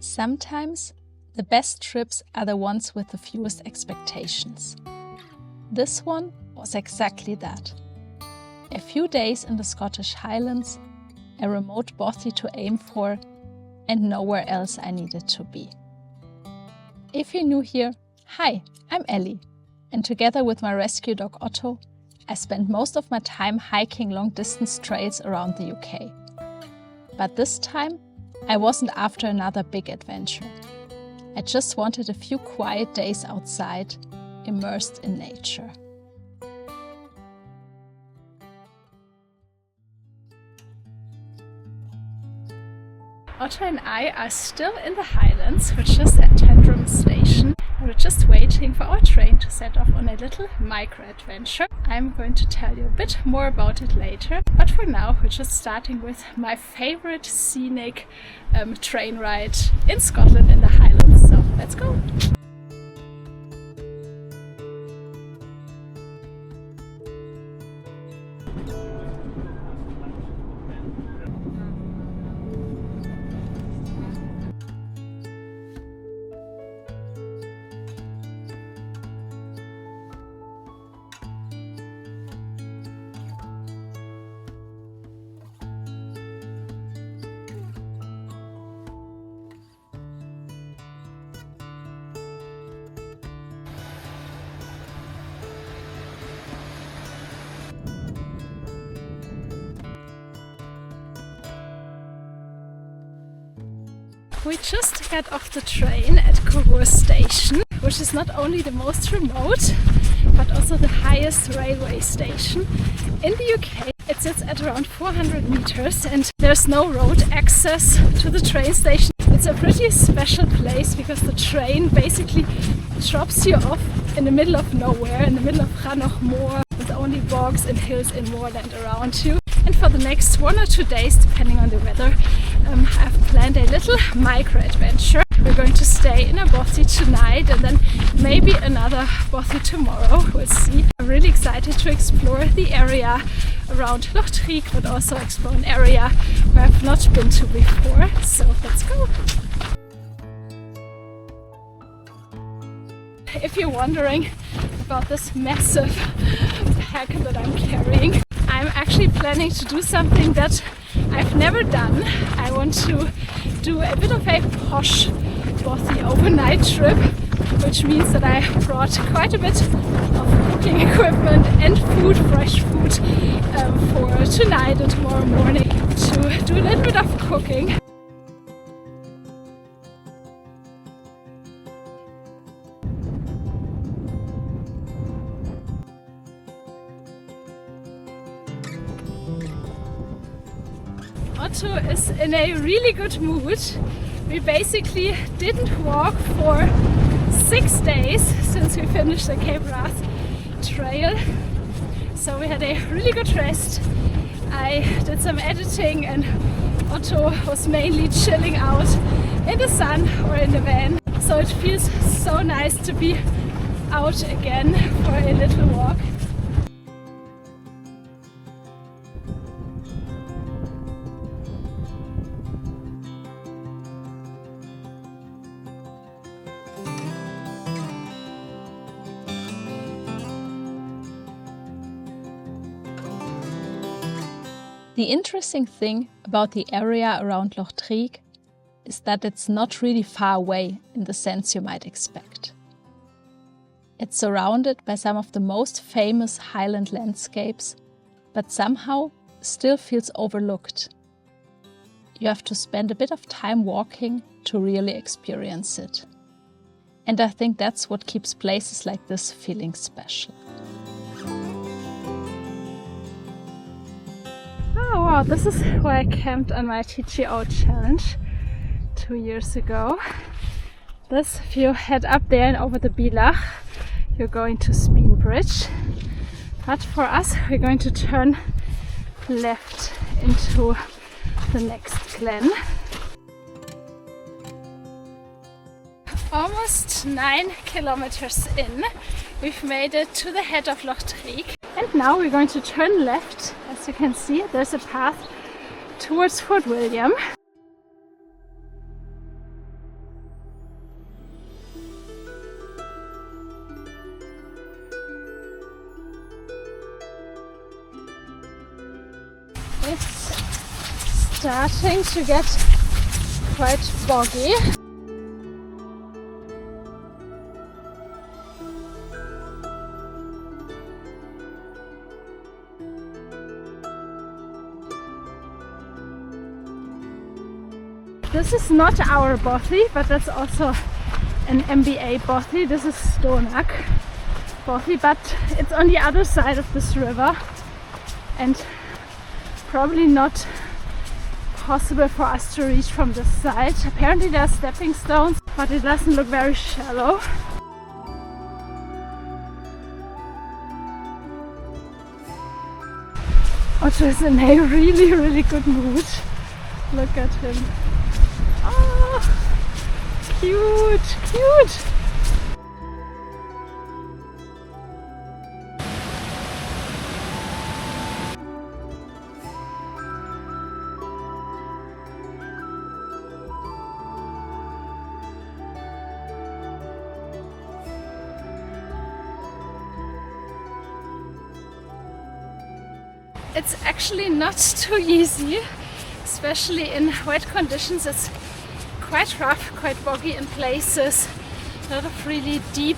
Sometimes the best trips are the ones with the fewest expectations. This one was exactly that. A few days in the Scottish Highlands, a remote bothy to aim for, and nowhere else I needed to be. If you're new here, hi, I'm Elli, and together with my rescue dog Otto, I spent most of my time hiking long-distance trails around the UK. But this time, I wasn't after another big adventure. I just wanted a few quiet days outside, immersed in nature. Otto and I are still in the Highlands. We're just at Tendrum Station. We're just waiting for our train to set off on a little micro-adventure. I'm going to tell you a bit more about it later, but for now we're just starting with my favorite scenic train ride in Scotland in the Highlands. So let's go! We just got off the train at Cosy station, which is not only the most remote, but also the highest railway station in the UK. It sits at around 400 meters and there's no road access to the train station. It's a pretty special place because the train basically drops you off in the middle of nowhere, in the middle of Rannoch Moor, with only bogs and hills and moorland around you. And for the next 1 or 2 days, depending on the weather, I've planned a little micro-adventure. We're going to stay in a bothy tonight and then maybe another bothy tomorrow. We'll see. I'm really excited to explore the area around Loch Treek, but also explore an area where I've not been to before. So let's go! If you're wondering about this massive pack that I'm carrying, I'm actually planning to do something that I've never done. I want to do a bit of a posh bothy overnight trip, which means that I brought quite a bit of cooking equipment and food, fresh food, for tonight and tomorrow morning to do a little bit of cooking. Otto is in a really good mood. We basically didn't walk for 6 days since we finished the Cape Wrath trail. So we had a really good rest. I did some editing and Otto was mainly chilling out in the sun or in the van. So it feels so nice to be out again for a little walk. The interesting thing about the area around Loch Treek is that it's not really far away in the sense you might expect. It's surrounded by some of the most famous Highland landscapes, but somehow still feels overlooked. You have to spend a bit of time walking to really experience it. And I think that's what keeps places like this feeling special. Oh wow, this is where I camped on my TGO challenge 2 years ago. If you head up there and over the Meanach, you're going to Speen Bridge. But for us, we're going to turn left into the next glen. Almost 9 kilometers in, we've made it to the head of Loch Treek. And now we're going to turn left. As you can see, there's a path towards Fort William. starting to get quite boggy. This is not our bothy, but that's also an MBA bothy. This is Meanach Bothy, but it's on the other side of this river and probably not possible for us to reach from this side. Apparently there are stepping stones, but it doesn't look very shallow. Otto is in a really good mood. Look at him. Oh, cute! It's actually not too easy, especially in wet conditions. It's quite rough, quite boggy in places. A lot of really deep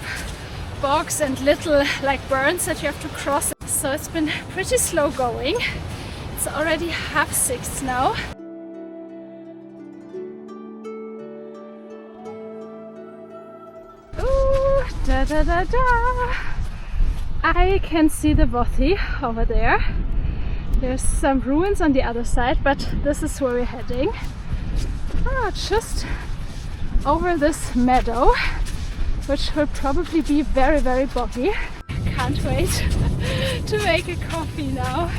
bogs and little like burns that you have to cross. So it's been pretty slow going. It's already 6:30 now. Ooh, da da da da! I can see the bothy over there. There's some ruins on the other side, but this is where we're heading. Just over this meadow, which will probably be very boggy. Can't wait to make a coffee now.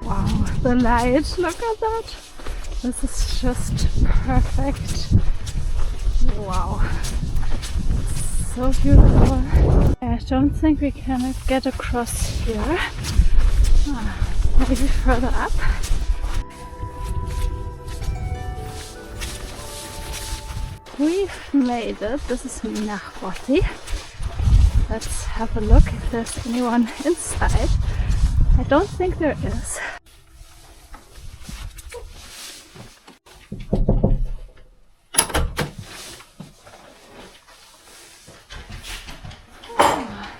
Wow, the light, look at that. This is just perfect. Wow. So beautiful. I don't think we can get across here. Maybe further up. We've made it. This is Meanach Bothy. Let's have a look if there's anyone inside. I don't think there is.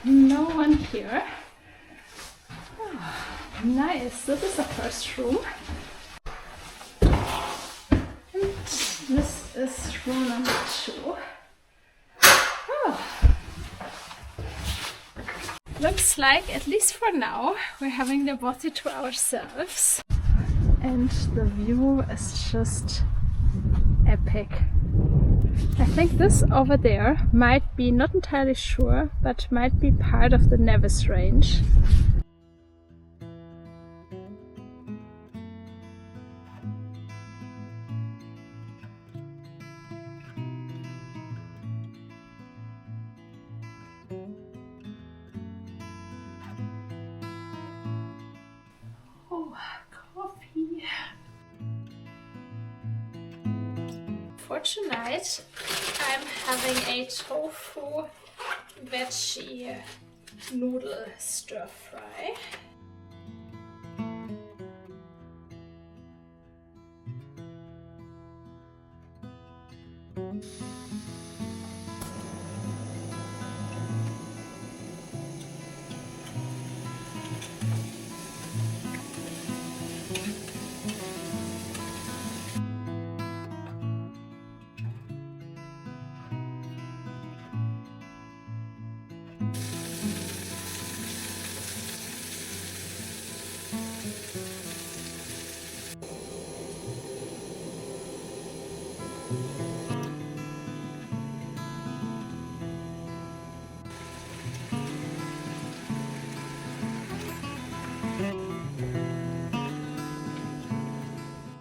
No one here. Oh, nice. This is the first room. And this is room number 2. Oh. Looks like, at least for now, we're having the bothy to ourselves. And the view is just epic. I think this over there might be, not entirely sure, but might be part of the Nevis range. Oh, coffee! For tonight, I'm having a tofu veggie noodle stir fry.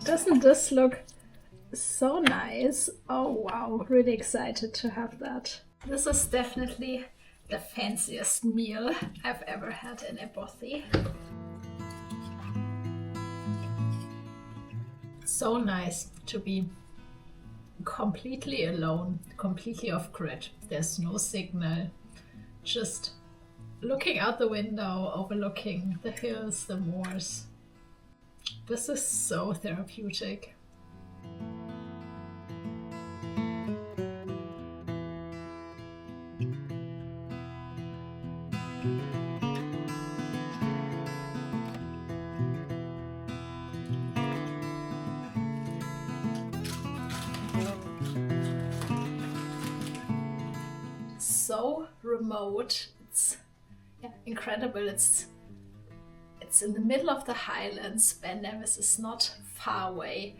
Doesn't this look so nice? Oh wow, really excited to have that. This is definitely the fanciest meal I've ever had in a bothy. So nice to be completely alone, completely off grid. There's no signal, just looking out the window, overlooking the hills, the moors. This is so therapeutic. So remote, it's incredible. It's in the middle of the Highlands. Ben Nevis is not far away,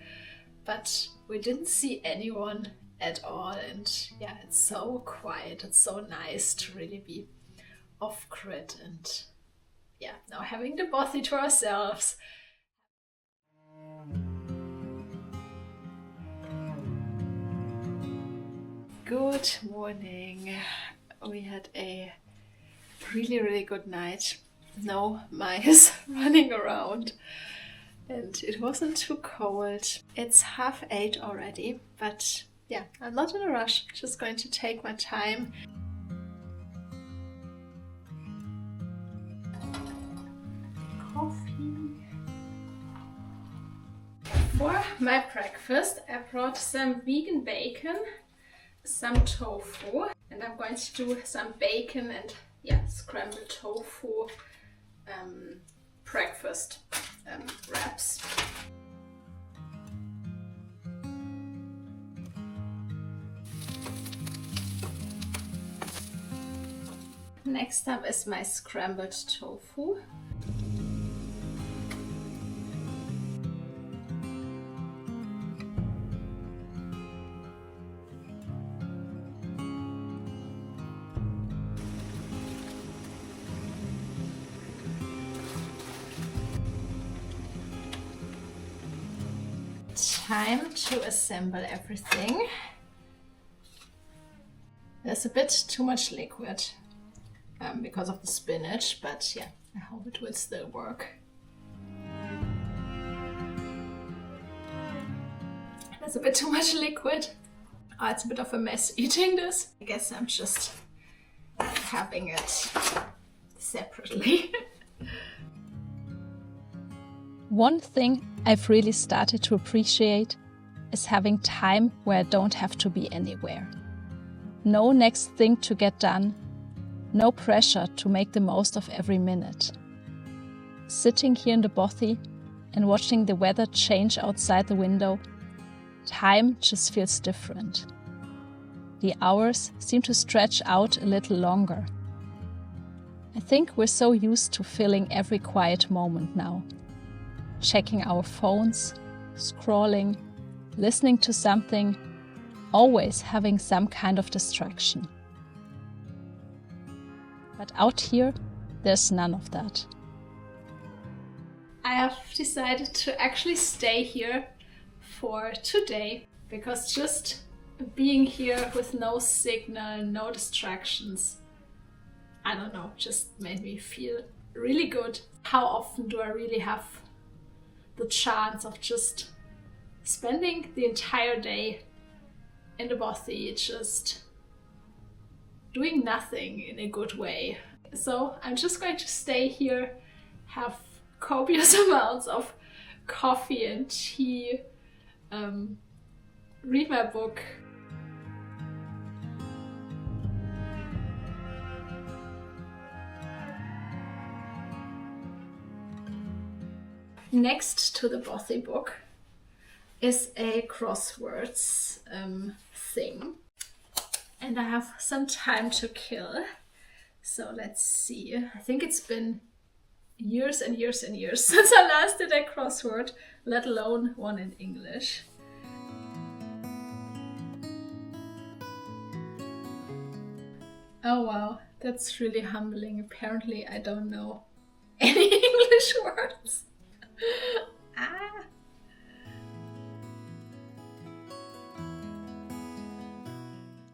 but we didn't see anyone at all, and yeah, it's so quiet. It's so nice to really be off grid and yeah, now having the Bothy to ourselves. Good morning. We had a really good night. No mice running around and it wasn't too cold. It's 8:30 already, but yeah, I'm not in a rush. Just going to take my time. Coffee. For my breakfast, I brought some vegan bacon, some tofu, and I'm going to do some bacon and scrambled tofu breakfast wraps. Next up is my scrambled tofu. Time to assemble everything. There's a bit too much liquid because of the spinach, but yeah, I hope it will still work. There's a bit too much liquid. Oh, it's a bit of a mess eating this. I guess I'm just having it separately. One thing I've really started to appreciate is having time where I don't have to be anywhere. No next thing to get done, no pressure to make the most of every minute. Sitting here in the Bothy and watching the weather change outside the window, time just feels different. The hours seem to stretch out a little longer. I think we're so used to filling every quiet moment now. Checking our phones, scrolling, listening to something, always having some kind of distraction. But out here, there's none of that. I have decided to actually stay here for today because just being here with no signal, no distractions, I don't know, just made me feel really good. How often do I really have the chance of just spending the entire day in the Bothy, just doing nothing in a good way? So I'm just going to stay here, have copious amounts of coffee and tea, read my book. Next to the Bothy book is a crosswords thing, and I have some time to kill. So let's see. I think it's been years and years and years since I last did a crossword, let alone one in English. Oh wow, that's really humbling. Apparently I don't know any English words.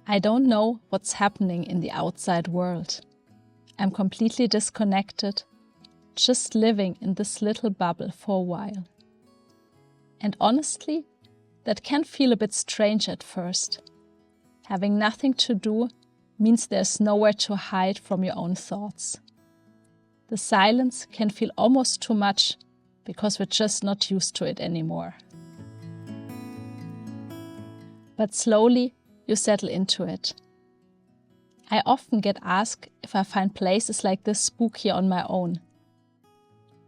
I don't know what's happening in the outside world. I'm completely disconnected, just living in this little bubble for a while. And honestly, that can feel a bit strange at first. Having nothing to do means there's nowhere to hide from your own thoughts. The silence can feel almost too much because we're just not used to it anymore. But slowly you settle into it. I often get asked if I find places like this spooky on my own.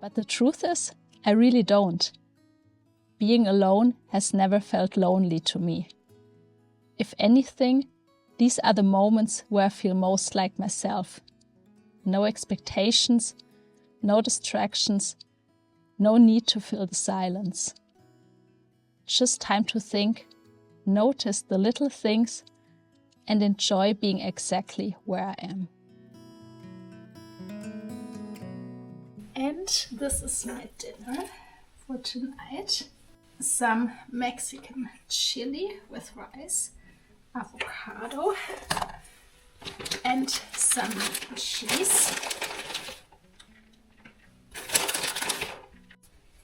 But the truth is, I really don't. Being alone has never felt lonely to me. If anything, these are the moments where I feel most like myself. No expectations, no distractions, no need to fill the silence. Just time to think, notice the little things, and enjoy being exactly where I am. And this is my dinner for tonight. Some Mexican chili with rice, avocado, and some cheese.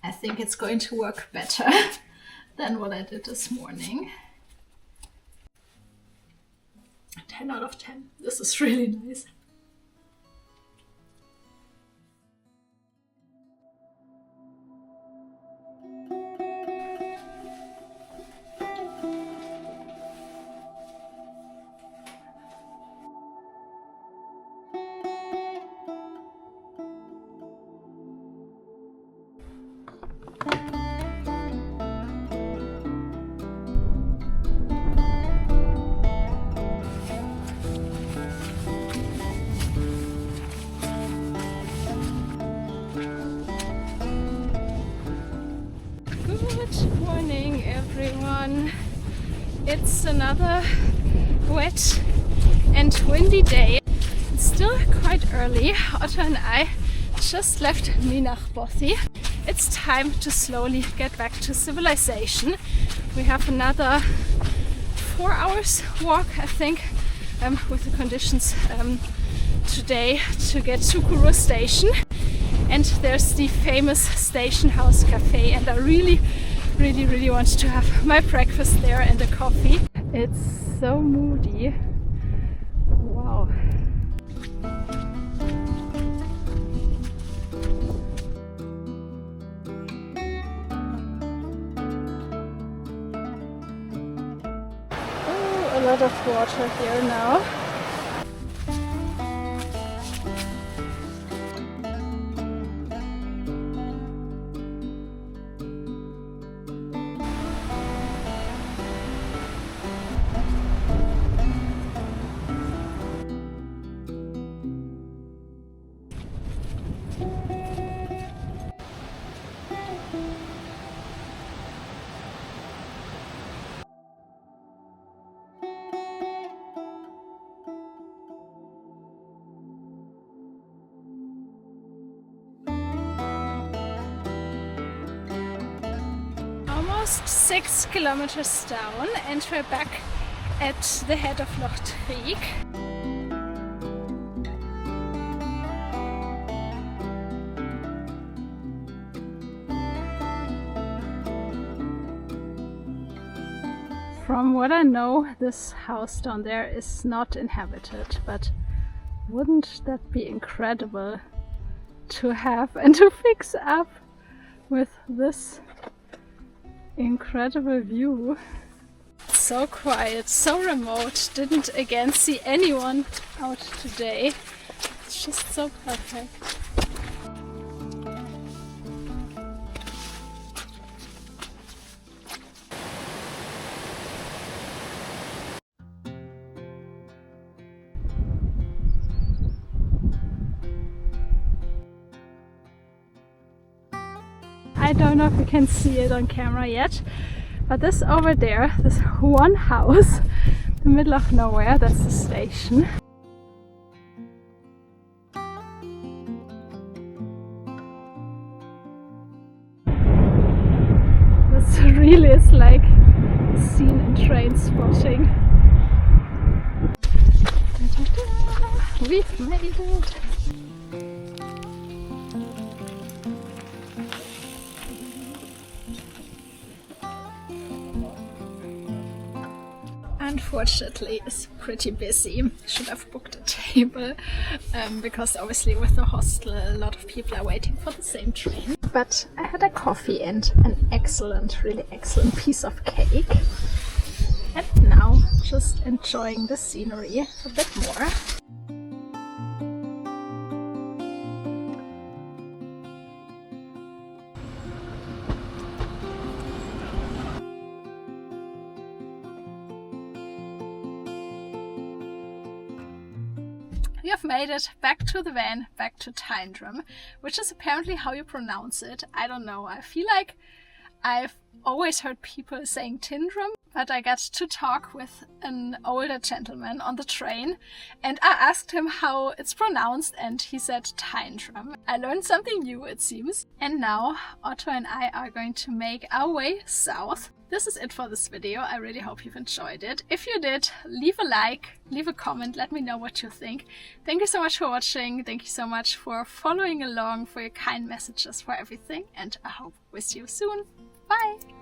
I think it's going to work better than what I did this morning. 10 out of 10. This is really nice. Good morning, everyone. It's another wet and windy day. It's still quite early. Otto and I just left Meanach Bothy. It's time to slowly get back to civilization. We have another 4 hours walk, I think, with the conditions today to get to Kuru station. And there's the famous station house cafe, and I really want to have my breakfast there and a coffee. It's so moody. Wow. Oh, a lot of water here now. Almost 6 kilometers down, and we're back at the head of Loch Treek. From what I know, this house down there is not inhabited, but wouldn't that be incredible to have and to fix up with this incredible view? So quiet, so remote. Didn't again see anyone out today. It's just so perfect. I don't know if you can see it on camera yet, but this over there, this one house in the middle of nowhere, that's the station. This really is like a scene in Train Spotting. We've made it! unfortunately is pretty busy. Should have booked a table because obviously with the hostel a lot of people are waiting for the same train. But I had a coffee and an excellent, really excellent piece of cake. And now just enjoying the scenery a bit more. We have made it back to the van, back to Tyndrum, which is apparently how you pronounce it. I don't know. I feel like I've always heard people saying Tyndrum, but I got to talk with an older gentleman on the train and I asked him how it's pronounced and he said Tyndrum. I learned something new, it seems. And now Otto and I are going to make our way south. This is it for this video. I really hope you've enjoyed it. If you did, leave a like, leave a comment, let me know what you think. Thank you so much for watching. Thank you so much for following along, for your kind messages, for everything. And I hope we'll see you soon. Bye!